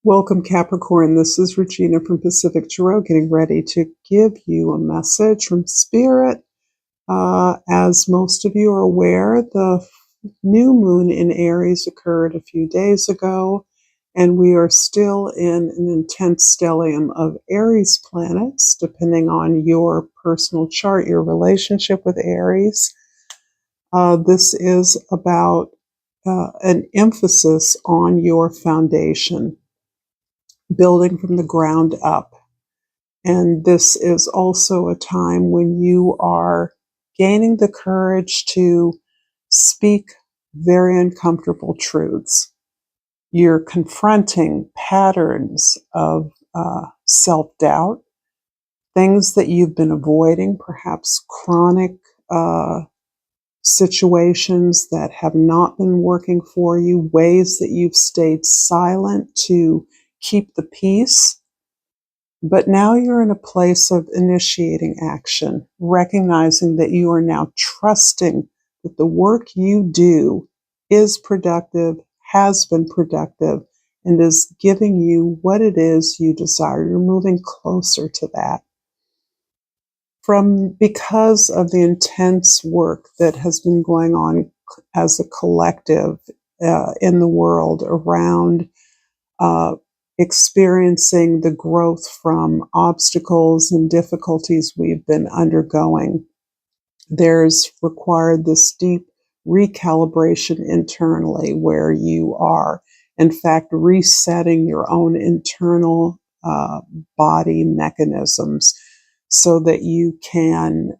Welcome, Capricorn. This is Regina from Pacific Tarot, getting ready to give you a message from Spirit. As most of you are aware, the new moon in Aries occurred a few days ago, and we are still in an intense stellium of Aries planets, depending on your personal chart, your relationship with Aries. This is about an emphasis on your foundation, building from the ground up. And this is also a time when you are gaining the courage to speak very uncomfortable truths. You're confronting patterns of self-doubt, things that you've been avoiding, perhaps chronic situations that have not been working for you, ways that you've stayed silent to keep the peace. But now you're in a place of initiating action, recognizing that you are now trusting that the work you do is productive, has been productive, and is giving you what it is you desire. You're moving closer to that. Because of the intense work that has been going on as a collective in the world around experiencing the growth from obstacles and difficulties we've been undergoing, there's required this deep recalibration internally where you are, in fact, resetting your own internal body mechanisms so that you can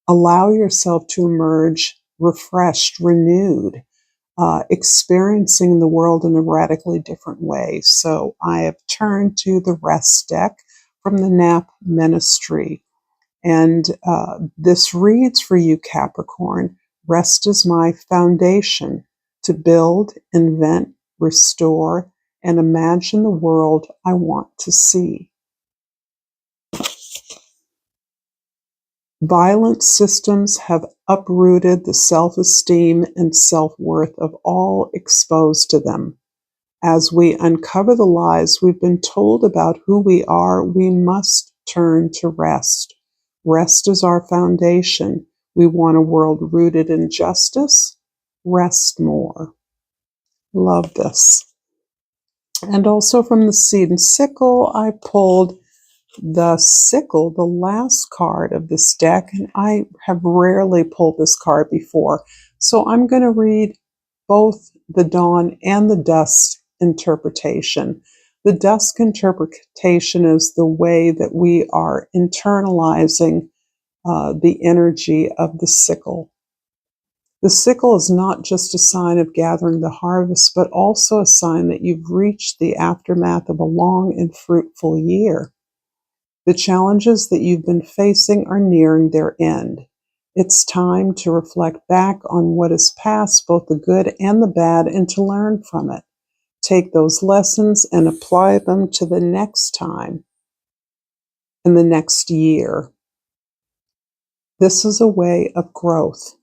allow yourself to emerge refreshed, renewed, experiencing the world in a radically different way. So I have turned to the rest deck from the Nap Ministry. And this reads for you, Capricorn: rest is my foundation to build, invent, restore, and imagine the world I want to see. Violent systems have uprooted the self-esteem and self-worth of all exposed to them. As we uncover the lies we've been told about who we are, we must turn to rest. Rest is our foundation. We want a world rooted in justice. Rest more. Love this. And also from the Seed and Sickle, I pulled the sickle, the last card of this deck, and I have rarely pulled this card before. So I'm going to read both the dawn and the dusk interpretation. The dusk interpretation is the way that we are internalizing the energy of the sickle. The sickle is not just a sign of gathering the harvest, but also a sign that you've reached the aftermath of a long and fruitful year. The challenges that you've been facing are nearing their end. It's time to reflect back on what is past, both the good and the bad, and to learn from it. Take those lessons and apply them to the next time and the next year. This is a way of growth.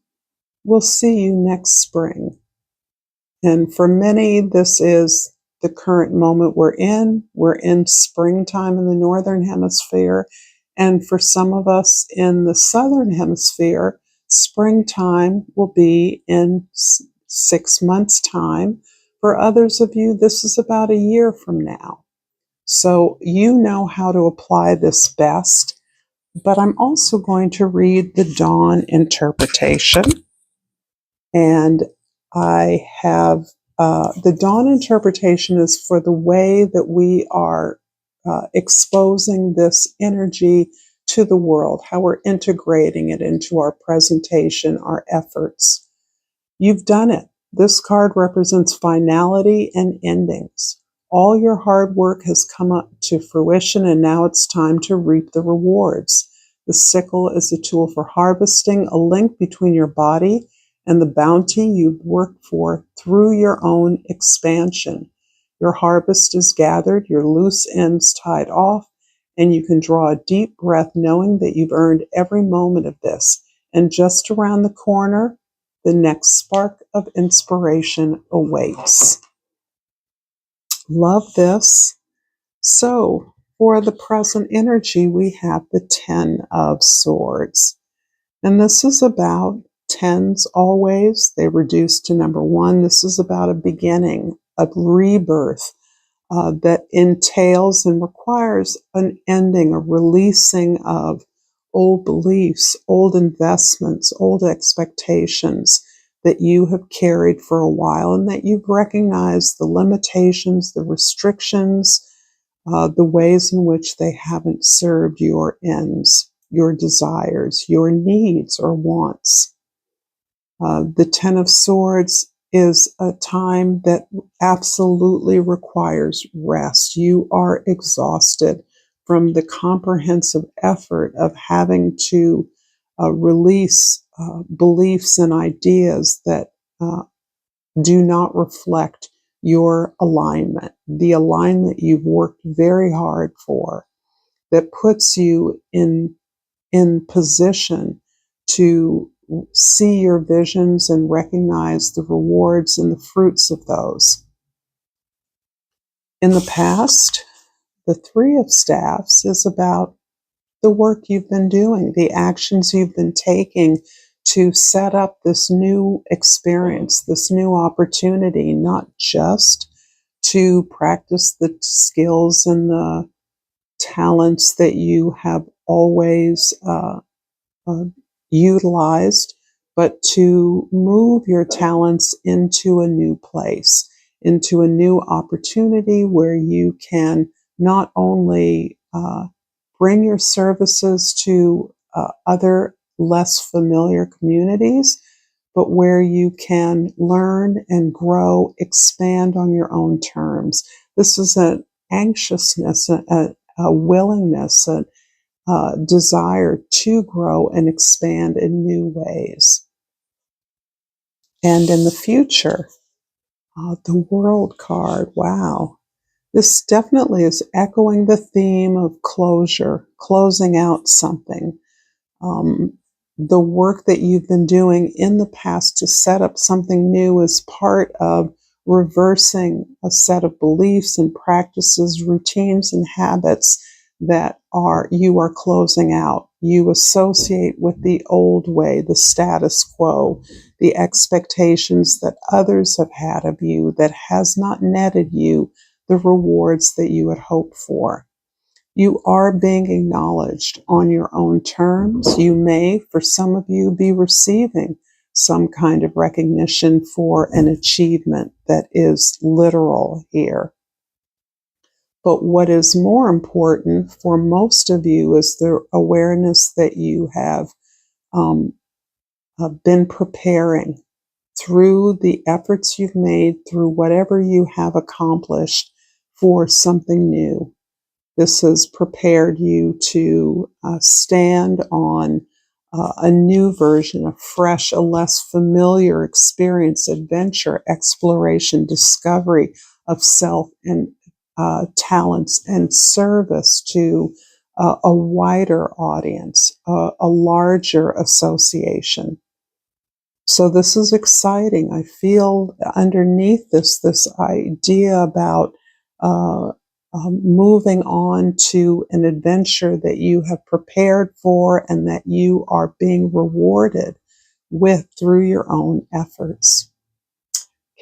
We'll see you next spring. And for many, this is the current moment we're in. We're in springtime in the Northern Hemisphere. And for some of us in the Southern Hemisphere, springtime will be in 6 months' time. For others of you, this is about a year from now. So you know how to apply this best. But I'm also going to read the dawn interpretation. And I have the dawn interpretation is for the way that we are exposing this energy to the world, how we're integrating it into our presentation, our efforts. You've done it. This card represents finality and endings. All your hard work has come up to fruition, and now it's time to reap the rewards. The sickle is a tool for harvesting, a link between your body and the bounty you've worked for through your own expansion. Your harvest is gathered, your loose ends tied off, and you can draw a deep breath knowing that you've earned every moment of this. And just around the corner, the next spark of inspiration awaits. Love this. So, for the present energy, we have the Ten of Swords. And this is about tens always. They reduce to number one. This is about a beginning, a rebirth that entails and requires an ending, a releasing of old beliefs, old investments, old expectations that you have carried for a while and that you've recognized the limitations, the restrictions, the ways in which they haven't served your ends, your desires, your needs or wants. The Ten of Swords is a time that absolutely requires rest. You are exhausted from the comprehensive effort of having to release beliefs and ideas that do not reflect your alignment, the alignment you've worked very hard for, that puts you in position to see your visions and recognize the rewards and the fruits of those. In the past, the Three of Staffs is about the work you've been doing, the actions you've been taking to set up this new experience, this new opportunity, not just to practice the skills and the talents that you have always uh, utilized, but to move your talents into a new place, into a new opportunity where you can not only bring your services to other less familiar communities, but where you can learn and grow, expand on your own terms. This is an anxiousness, a willingness, desire to grow and expand in new ways. And in the future, the World card, wow. This definitely is echoing the theme of closure, closing out something. The work that you've been doing in the past to set up something new is part of reversing a set of beliefs and practices, routines and habits that you are closing out. You associate with the old way, the status quo, the expectations that others have had of you that has not netted you the rewards that you had hoped for. You are being acknowledged on your own terms. You may, for some of you, be receiving some kind of recognition for an achievement that is literal here. But what is more important for most of you is the awareness that you have been preparing through the efforts you've made, through whatever you have accomplished for something new. This has prepared you to stand on a new version, a fresh, a less familiar experience, adventure, exploration, discovery of self and talents and service to a wider audience, a larger association. So this is exciting. I feel underneath this idea about moving on to an adventure that you have prepared for and that you are being rewarded with through your own efforts.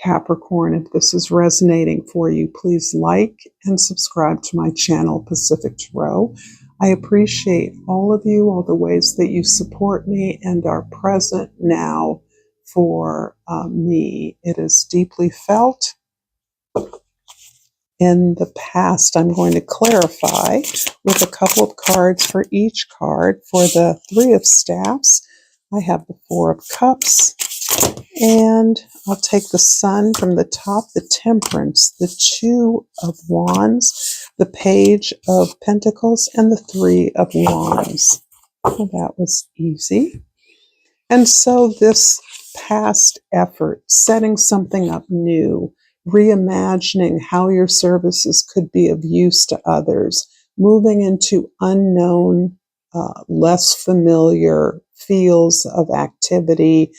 Capricorn, if this is resonating for you, please like and subscribe to my channel, Pacific Tarot. I appreciate all of you, all the ways that you support me and are present now for me. It is deeply felt. In the past, I'm going to clarify with a couple of cards for each card. For the Three of Staffs, I have the Four of Cups, and I'll take the Sun from the top, the Temperance, the Two of Wands, the Page of Pentacles, and the Three of Wands. Well, that was easy. And so this past effort, setting something up new, reimagining how your services could be of use to others, moving into unknown, less familiar fields of activity,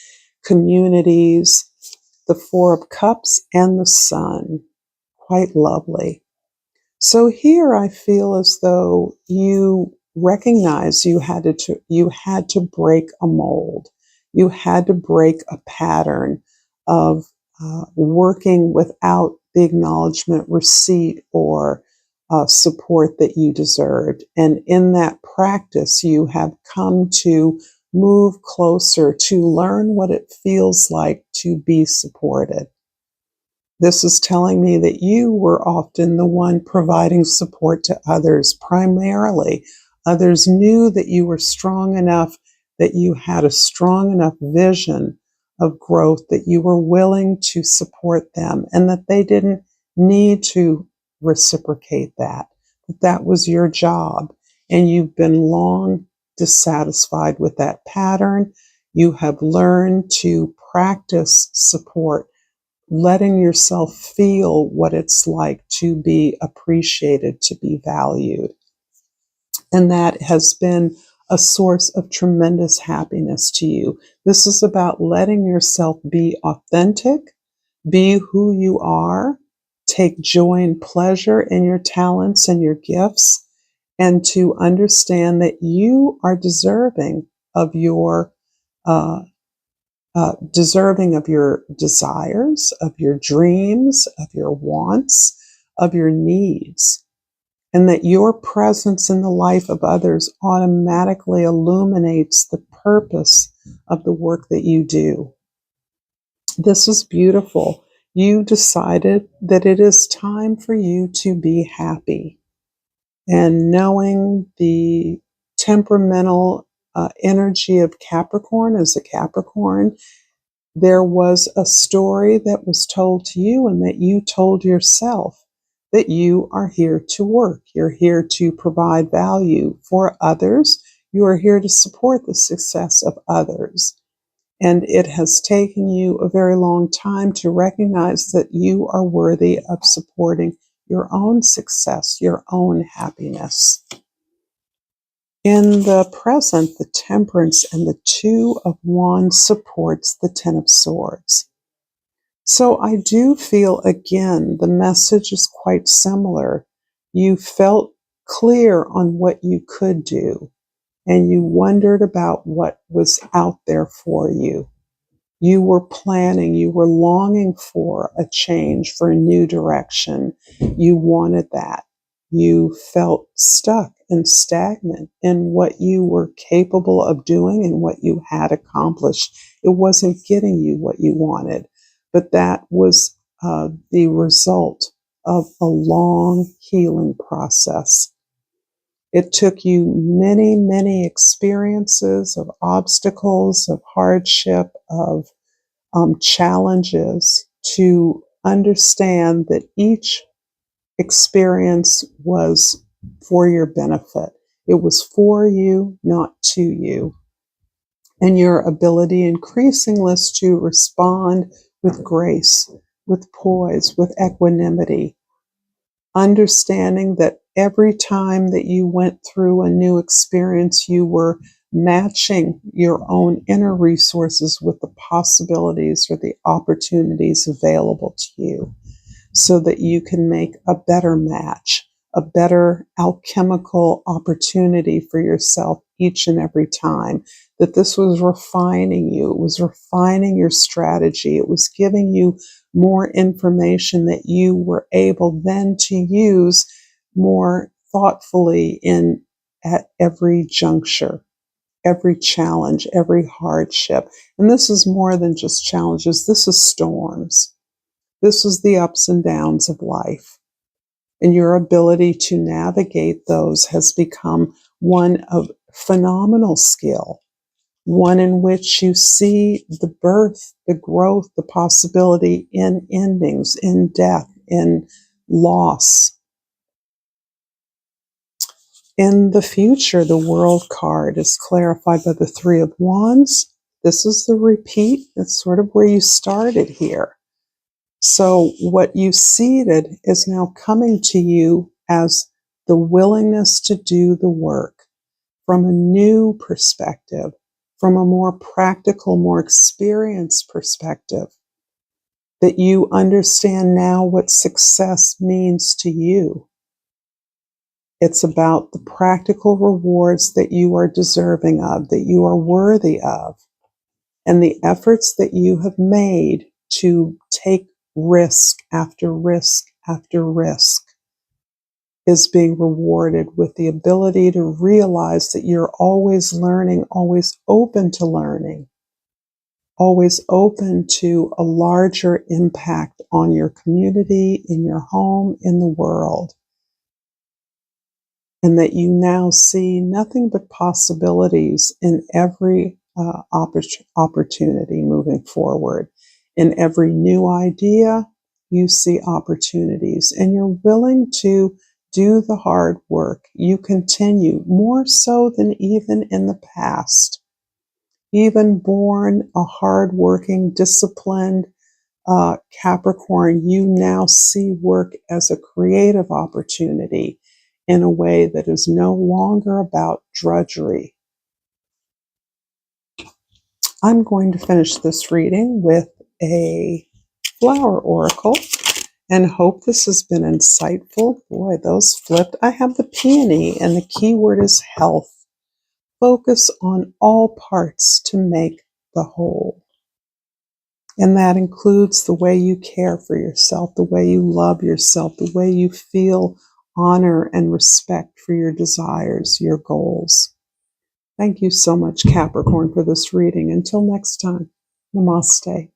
communities, the Four of Cups and the Sun. quite lovely. So here I feel as though you recognize you had to break a mold. You had to break a pattern of working without the acknowledgement, receipt, or support that you deserved. And in that practice, you have come to move closer to learn what it feels like to be supported. This is telling me that you were often the one providing support to others primarily. Others knew that you were strong enough, that you had a strong enough vision of growth, that you were willing to support them, and that they didn't need to reciprocate that. That that was your job. And you've been long dissatisfied with that pattern. You have learned to practice support, letting yourself feel what it's like to be appreciated, to be valued. And that has been a source of tremendous happiness to you. This is about letting yourself be authentic, be who you are, take joy and pleasure in your talents and your gifts, and to understand that you are uh, deserving of your desires, of your dreams, of your wants, of your needs, and that your presence in the life of others automatically illuminates the purpose of the work that you do. This is beautiful. You decided that it is time for you to be happy. And knowing the temperamental energy of Capricorn as a Capricorn, there was a story that was told to you and that you told yourself, that you are here to work. You're here to provide value for others. You are here to support the success of others. And it has taken you a very long time to recognize that you are worthy of supporting your own success, your own happiness. In the present, the Temperance and the Two of Wands supports the Ten of Swords. So I do feel, again, the message is quite similar. You felt clear on what you could do, and you wondered about what was out there for you. You were planning, you were longing for a change, for a new direction. You wanted that. You felt stuck and stagnant in what you were capable of doing and what you had accomplished. It wasn't getting you what you wanted, but that was the result of a long healing process. It took you many, many experiences of obstacles, of hardship, of challenges to understand that each experience was for your benefit. It was for you, not to you. And your ability increasingly to respond with grace, with poise, with equanimity, understanding that every time that you went through a new experience, you were matching your own inner resources with the possibilities or the opportunities available to you so that you can make a better match, a better alchemical opportunity for yourself each and every time. That this was refining you, it was refining your strategy, it was giving you more information that you were able then to use more thoughtfully at every juncture, every challenge, every hardship. And this is more than just challenges, this is storms. This is the ups and downs of life. And your ability to navigate those has become one of phenomenal skill, one in which you see the birth, the growth, the possibility in endings, in death, in loss. In the future, the World card is clarified by the Three of Wands. This is the repeat. It's sort of where you started here. So what you seeded is now coming to you as the willingness to do the work from a new perspective, from a more practical, more experienced perspective. that you understand now what success means to you. It's about the practical rewards that you are deserving of, that you are worthy of, and the efforts that you have made to take risk after risk after risk is being rewarded with the ability to realize that you're always learning, always open to learning, always open to a larger impact on your community, in your home, in the world. And that you now see nothing but possibilities in every opportunity moving forward. In every new idea, you see opportunities, and you're willing to do the hard work. You continue more so than even in the past. Even born a hardworking, disciplined Capricorn, you now see work as a creative opportunity in a way that is no longer about drudgery. I'm going to finish this reading with a flower oracle and hope this has been insightful. Boy, those flipped. I have the peony and the key word is health. Focus on all parts to make the whole. And that includes the way you care for yourself, the way you love yourself, the way you feel honor and respect for your desires, your goals. Thank you so much, Capricorn, for this reading. Until next time, namaste.